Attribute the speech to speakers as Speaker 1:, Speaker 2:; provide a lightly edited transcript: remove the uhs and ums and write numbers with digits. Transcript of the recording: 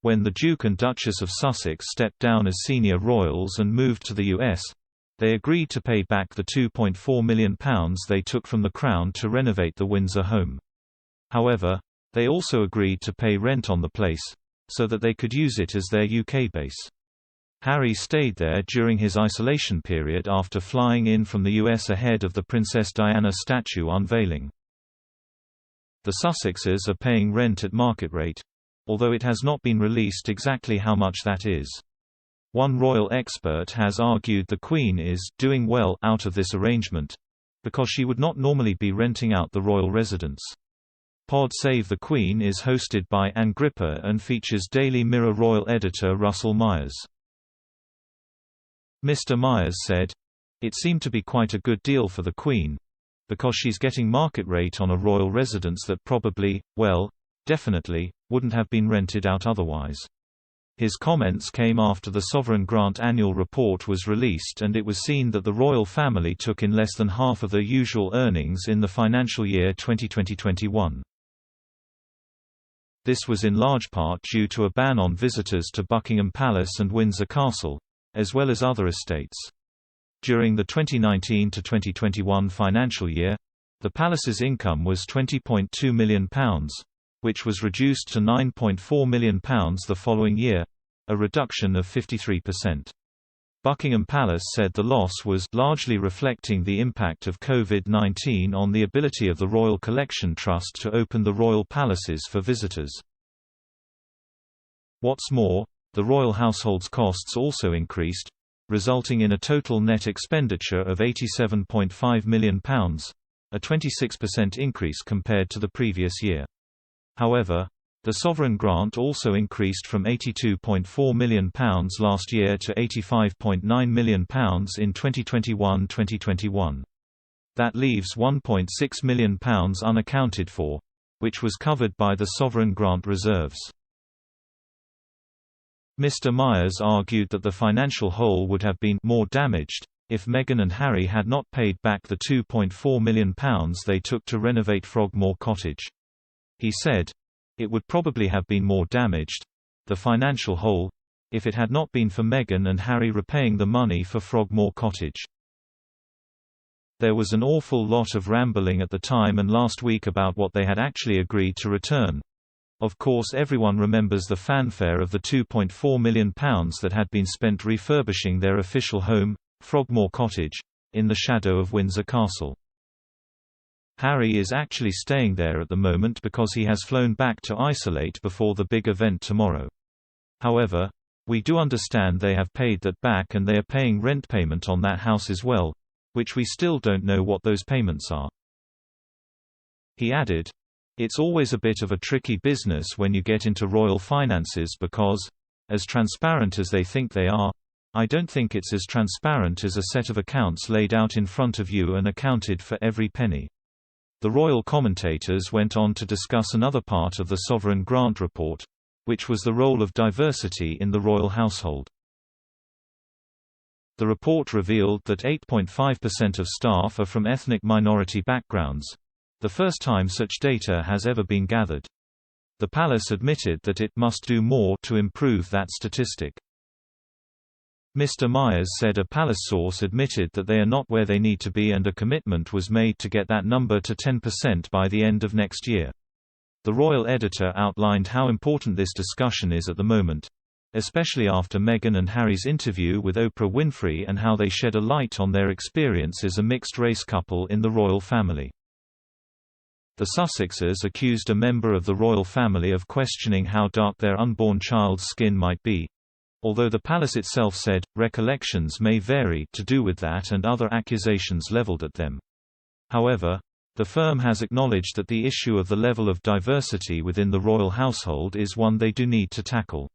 Speaker 1: When the Duke and Duchess of Sussex stepped down as senior royals and moved to the US, they agreed to pay back the £2.4 million they took from the Crown to renovate the Windsor home. However, they also agreed to pay rent on the place, so that they could use it as their UK base. Harry stayed there during his isolation period after flying in from the US ahead of the Princess Diana statue unveiling. The Sussexes are paying rent at market rate, although it has not been released exactly how much that is. One royal expert has argued the Queen is doing well out of this arrangement, because she would not normally be renting out the royal residence. Pod Save the Queen is hosted by Ann Gripper and features Daily Mirror royal editor Russell Myers. Mr. Myers said, "It seemed to be quite a good deal for the Queen, because she's getting market rate on a royal residence that probably, well, definitely, wouldn't have been rented out otherwise." His comments came after the Sovereign Grant annual report was released and it was seen that the royal family took in less than half of their usual earnings in the financial year 2020-21. This was in large part due to a ban on visitors to Buckingham Palace and Windsor Castle, as well as other estates. During the 2019-2021 financial year, the palace's income was £20.2 million, which was reduced to £9.4 million the following year, a reduction of 53%. Buckingham Palace said the loss was largely reflecting the impact of COVID-19 on the ability of the Royal Collection Trust to open the royal palaces for visitors. What's more, the royal household's costs also increased, resulting in a total net expenditure of £87.5 million, a 26% increase compared to the previous year. However, the sovereign grant also increased from £82.4 million last year to £85.9 million in 2021-2021. That leaves £1.6 million unaccounted for, which was covered by the sovereign grant reserves. Mr. Myers argued that the financial hole would have been more damaged if Meghan and Harry had not paid back the £2.4 million they took to renovate Frogmore Cottage. He said, "It would probably have been more damaged, the financial hole, if it had not been for Meghan and Harry repaying the money for Frogmore Cottage." There was an awful lot of rambling at the time and last week about what they had actually agreed to return. Of course, everyone remembers the fanfare of the £2.4 million that had been spent refurbishing their official home, Frogmore Cottage, in the shadow of Windsor Castle. Harry is actually staying there at the moment because he has flown back to isolate before the big event tomorrow. However, we do understand they have paid that back and they are paying rent payment on that house as well, which we still don't know what those payments are. He added, "It's always a bit of a tricky business when you get into royal finances because, as transparent as they think they are, I don't think it's as transparent as a set of accounts laid out in front of you and accounted for every penny." The royal commentators went on to discuss another part of the Sovereign Grant report, which was the role of diversity in the royal household. The report revealed that 8.5% of staff are from ethnic minority backgrounds, the first time such data has ever been gathered. The palace admitted that it must do more to improve that statistic. Mr. Myers said a palace source admitted that they are not where they need to be and a commitment was made to get that number to 10% by the end of next year. The royal editor outlined how important this discussion is at the moment, especially after Meghan and Harry's interview with Oprah Winfrey and how they shed a light on their experience as a mixed-race couple in the royal family. The Sussexes accused a member of the royal family of questioning how dark their unborn child's skin might be, although the palace itself said, recollections may vary to do with that and other accusations leveled at them. However, the firm has acknowledged that the issue of the level of diversity within the royal household is one they do need to tackle.